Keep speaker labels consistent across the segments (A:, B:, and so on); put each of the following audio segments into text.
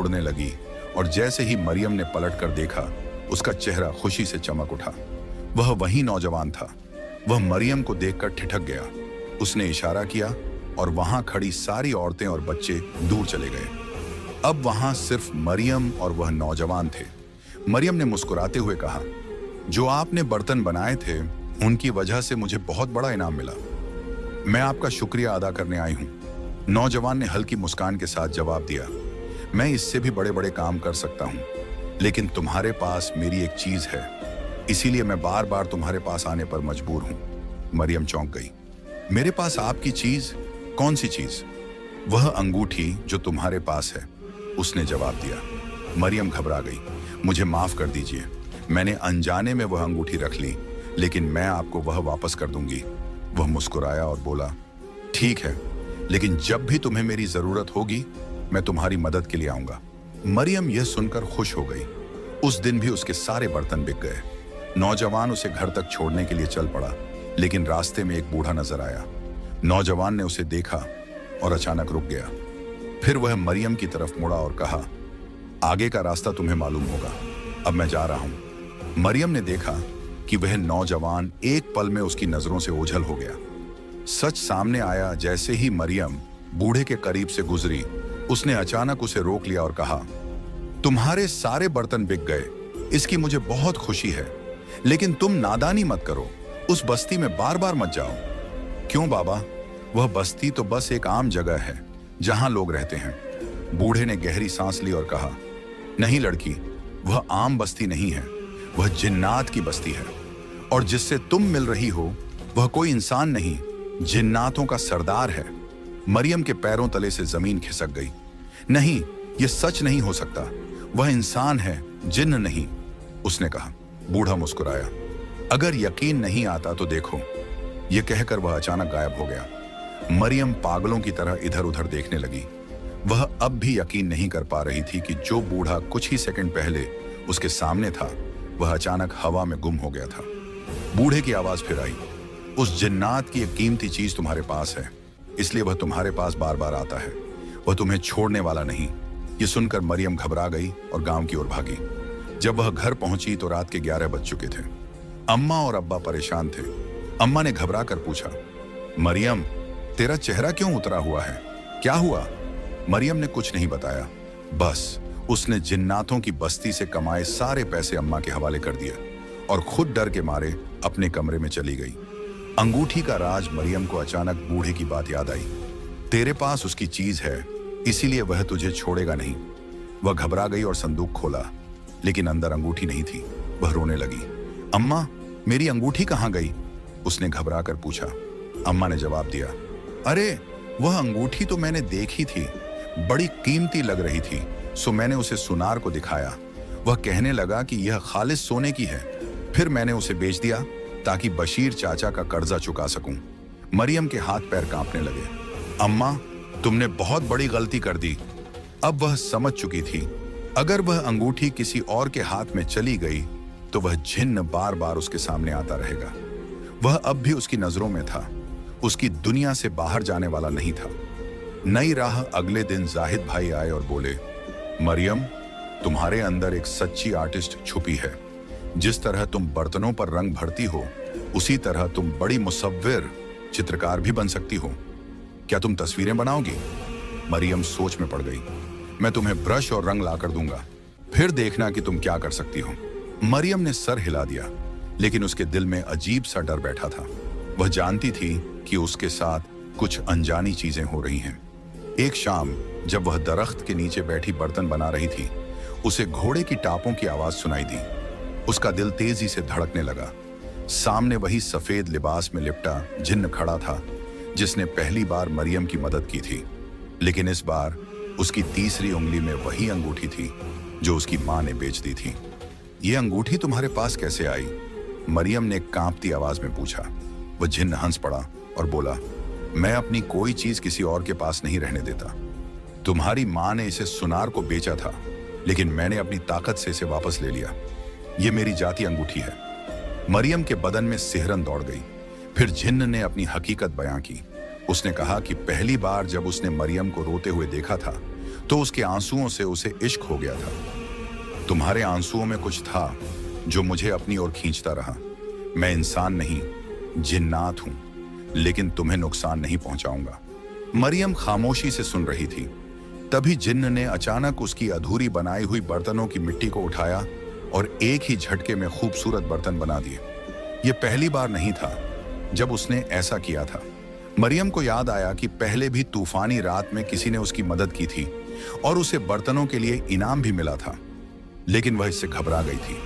A: उड़ने लगी और जैसे ही मरियम ने पलटकर देखा, उसका चेहरा खुशी से चमक उठा। वह वही नौजवान था। वह मरियम को देखकर ठिठक गया। उसने इशारा किया और वहां खड़ी सारी औरतें और बच्चे दूर चले गए। अब वहां सिर्फ मरियम और वह नौजवान थे। मरियम ने मुस्कुराते हुए कहा, जो आपने बर्तन बनाए थे उनकी वजह से मुझे बहुत बड़ा इनाम मिला। मैं आपका शुक्रिया अदा करने आई हूं। नौजवान ने हल्की मुस्कान के साथ जवाब दिया, मैं इससे भी बड़े बड़े काम कर सकता हूं, लेकिन तुम्हारे पास मेरी एक चीज है, इसीलिए मैं बार बार तुम्हारे पास आने पर मजबूर हूं। मरियम चौंक गई। मेरे पास आपकी चीज? कौन सी चीज? वह अंगूठी जो तुम्हारे पास है, उसने जवाब दिया। मरियम घबरा गई। मुझे माफ कर दीजिए, मैंने अनजाने में वह अंगूठी रख ली, लेकिन मैं आपको वह वापस कर दूंगी। वह मुस्कुराया और बोला, ठीक है, लेकिन जब भी तुम्हें मेरी जरूरत होगी मैं तुम्हारी मदद के लिए आऊंगा। मरियम यह सुनकर खुश हो गई। उस दिन भी उसके सारे बर्तन बिक गए। नौजवान उसे घर तक छोड़ने के लिए चल पड़ा, लेकिन रास्ते में एक बूढ़ा नजर आया। नौजवान ने उसे देखा और अचानक रुक गया। फिर वह मरियम की तरफ मुड़ा और कहा, आगे का रास्ता तुम्हें मालूम होगा, अब मैं जा रहा हूं। मरियम ने देखा कि वह नौजवान एक पल में उसकी नजरों से ओझल हो गया। सच सामने आया। जैसे ही मरियम बूढ़े के करीब से गुजरी, उसने अचानक उसे रोक लिया और कहा, तुम्हारे सारे बर्तन बिक गए, इसकी मुझे बहुत खुशी है, लेकिन तुम नादानी मत करो, उस बस्ती में बार बार मत जाओ। क्यों बाबा? वह बस्ती तो बस एक आम जगह है जहां लोग रहते हैं। बूढ़े ने गहरी सांस ली और कहा, नहीं लड़की, वह आम बस्ती नहीं है, वह जिन्नात की बस्ती है, और जिससे तुम मिल रही हो वह कोई इंसान नहीं, जिन्नातों का सरदार है। मरियम के पैरों तले से जमीन खिसक गई। नहीं, यह सच नहीं हो सकता, वह इंसान है, जिन्न नहीं, उसने कहा। बूढ़ा मुस्कुराया, अगर यकीन नहीं आता तो देखो। यह कहकर वह अचानक गायब हो गया। मरियम पागलों की तरह इधर उधर देखने लगी। वह अब भी यकीन नहीं कर पा रही थी कि जो बूढ़ा कुछ ही सेकंड पहले उसके सामने था, वह अचानक हवा में गुम हो गया था। बूढ़े की आवाज फिर आई, उस जिन्नात की एक कीमती चीज तुम्हारे पास है, इसलिए वह तुम्हारे पास बार बार आता है, वह तुम्हें छोड़ने वाला नहीं। ये सुनकर मरियम घबरा गई और गांव की ओर भागी। जब वह घर पहुंची तो रात के 11 बज चुके थे। अम्मा और अब्बा परेशान थे। अम्मा ने घबरा कर पूछा, मरियम, तेरा चेहरा क्यों उतरा हुआ है, क्या हुआ? मरियम ने कुछ नहीं बताया, बस उसने जिन्नातों की बस्ती से कमाए सारे पैसे अम्मा के हवाले कर दिए और खुद डर के मारे अपने कमरे में चली गई। अंगूठी का राज मरियम को अचानक बूढ़े की बात याद आई। तेरे पास उसकी चीज है, इसीलिए वह तुझे छोड़ेगा नहीं। वह घबरा गई और संदूक खोला, लेकिन अंदर अंगूठी नहीं थी। वह रोने लगी। अम्मा, मेरी अंगूठी कहाँ गई? उसने घबरा कर पूछा। अम्मा ने जवाब दिया, अरे वह अंगूठी तो मैंने देखी थी, बड़ी कीमती लग रही थी, सो मैंने उसे सुनार को दिखाया। वह कहने लगा कि यह खालिस सोने की है, फिर मैंने उसे बेच दिया ताकि बशीर चाचा का कर्जा चुका सकूं। मरियम के हाथ पैर कांपने लगे। अम्मा, तुमने बहुत बड़ी गलती कर दी। अब वह समझ चुकी थी, अगर वह अंगूठी किसी और के हाथ में चली गई तो वह जिन्न बार बार उसके सामने आता रहेगा। वह अब भी उसकी नजरों में था, उसकी दुनिया से बाहर जाने वाला नहीं था। नई राह अगले दिन जाहिद भाई आए और बोले, मरियम, तुम्हारे अंदर एक सच्ची आर्टिस्ट छुपी है। जिस तरह तुम बर्तनों पर रंग भरती हो, उसी तरह तुम बड़ी मुसव्विर, चित्रकार भी बन सकती हो। क्या तुम तस्वीरें बनाओगी? मरियम सोच में पड़ गई। मैं तुम्हें ब्रश और रंग लाकर दूंगा, फिर देखना कि तुम क्या कर सकती हो। मरियम ने सर हिला दिया, लेकिन उसके दिल में अजीब सा डर बैठा था। वह जानती थी कि उसके साथ कुछ अनजानी चीजें हो रही हैं। एक शाम जब वह दरख्त के नीचे बैठी बर्तन बना रही थी, उसे घोड़े की टापों की आवाज सुनाई दी। उसका दिल तेजी से धड़कने लगा। सामने वही सफेद लिबास में लिपटा जिन्न खड़ा था, जिसने पहली बार मरियम की मदद की थी। लेकिन इस बार उसकी तीसरी उंगली में वही अंगूठी थी जो उसकी मां ने बेच दी थी। ये अंगूठी तुम्हारे पास कैसे आई? मरियम ने कांपती आवाज में पूछा। वह जिन्न हंस पड़ा और बोला, मैं अपनी कोई चीज किसी और के पास नहीं रहने देता। तुम्हारी मां ने इसे सुनार को बेचा था, लेकिन मैंने अपनी ताकत से इसे वापस ले लिया। यह मेरी जाती अंगूठी है। मरियम के बदन में सिहरन दौड़ गई। फिर जिन्न ने अपनी हकीकत बयां की। उसने कहा कि पहली बार जब उसने मरियम को रोते हुए देखा था तो उसके आंसुओं से उसे इश्क हो गया था। तुम्हारे आंसुओं में कुछ था जो मुझे अपनी ओर खींचता रहा। मैं इंसान नहीं, जिन्नात हूं, लेकिन तुम्हें नुकसान नहीं पहुंचाऊंगा। मरियम खामोशी से सुन रही थी। तभी जिन्न ने अचानक उसकी अधूरी बनाई हुई बर्तनों की मिट्टी को उठाया और एक ही झटके में खूबसूरत बर्तन बना दिए। यह पहली बार नहीं था जब उसने ऐसा किया था। मरियम को याद आया कि पहले भी तूफानी रात में किसी ने उसकी मदद की थी और उसे बर्तनों के लिए इनाम भी मिला था, लेकिन वह इससे घबरा गई थी।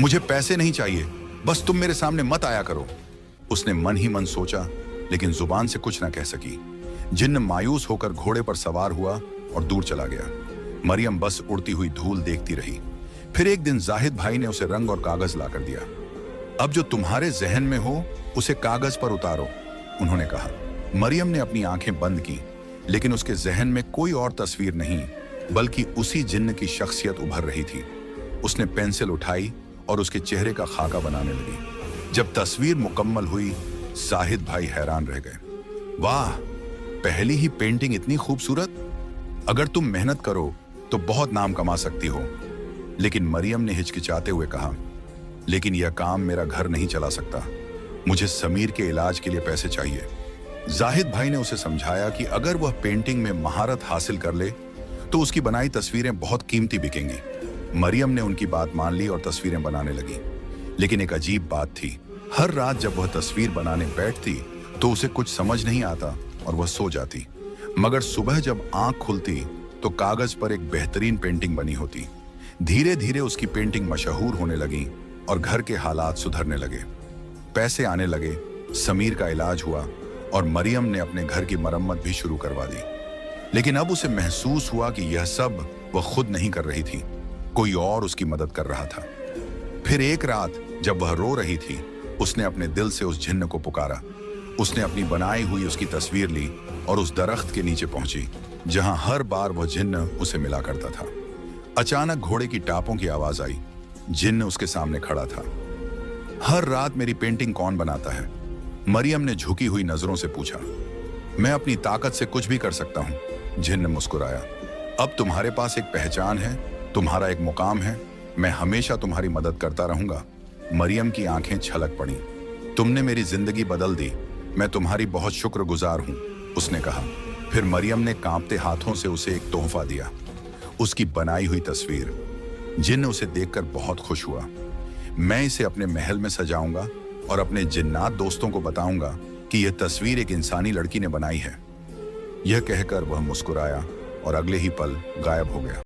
A: मुझे पैसे नहीं चाहिए, बस तुम मेरे सामने मत आया करो, उसने मन ही मन सोचा, लेकिन जुबान से कुछ ना कह सकी। जिन्न मायूस होकर घोड़े पर सवार हुआ और दूर चला गया। मरियम बस उड़ती हुई धूल देखती रही। फिर एक दिन जाहिद भाई ने उसे रंग और कागज लाकर दिया। अब जो तुम्हारे जहन में हो उसे कागज पर उतारो, उन्होंने कहा। मरियम ने अपनी आंखें बंद की, लेकिन उसके जहन में कोई और तस्वीर नहीं, बल्कि उसी जिन्न की शख्सियत उभर रही थी। उसने पेंसिल उठाई और उसके चेहरे का खाका बनाने लगी। जब तस्वीर मुकम्मल हुई, जाहिद भाई हैरान रह गए। वाह, पहली ही पेंटिंग इतनी खूबसूरत! अगर तुम मेहनत करो तो बहुत नाम कमा सकती हो। लेकिन मरियम ने हिचकिचाते हुए कहा, लेकिन यह काम मेरा घर नहीं चला सकता। मुझे समीर के इलाज के लिए पैसे चाहिए। जाहिद भाई ने उसे समझाया कि अगर वह पेंटिंग में महारत हासिल कर ले तो उसकी बनाई तस्वीरें बहुत कीमती बिकेंगी। मरियम ने उनकी बात मान ली और तस्वीरें बनाने लगी। लेकिन एक अजीब बात थी, हर रात जब वह तस्वीर बनाने बैठती तो उसे कुछ समझ नहीं आता और वह सो जाती। मगर सुबह जब आंख खुलती तो कागज पर एक बेहतरीन पेंटिंग बनी होती। धीरे धीरे उसकी पेंटिंग मशहूर होने लगी और घर के हालात सुधरने लगे। पैसे आने लगे, समीर का इलाज हुआ और मरियम ने अपने घर की मरम्मत भी शुरू करवा दी। लेकिन अब उसे महसूस हुआ कि यह सब वह खुद नहीं कर रही थी, कोई और उसकी मदद कर रहा था। फिर एक रात जब वह रो रही थी, उसने अपने दिल से उस जिन्न को पुकारा। उसने अपनी बनाई हुई उसकी तस्वीर ली और उस दरख्त के नीचे पहुंची जहां हर बार वह जिन्न उसे मिला करता था। अचानक घोड़े की टापों की आवाज आई। जिन्न उसके सामने खड़ा था। हर रात मेरी पेंटिंग कौन बनाता है? मरियम ने झुकी हुई नजरों से पूछा। मैं अपनी ताकत से कुछ भी कर सकता हूं, जिन्न मुस्कुराया। अब तुम्हारे पास एक पहचान है, तुम्हारा एक मुकाम है, मैं हमेशा तुम्हारी मदद करता रहूंगा। मरियम की आंखें छलक पड़ी। तुमने मेरी जिंदगी बदल दी, मैं तुम्हारी बहुत शुक्रगुजार हूं, उसने कहा। फिर मरियम ने कांपते हाथों से उसे एक तोहफा दिया, उसकी बनाई हुई तस्वीर। जिन्न उसे देखकर बहुत खुश हुआ। मैं इसे अपने महल में सजाऊंगा और अपने जिन्नात दोस्तों को बताऊंगा कि यह तस्वीर एक इंसानी लड़की ने बनाई है। यह कहकर वह मुस्कुराया और अगले ही पल गायब हो गया।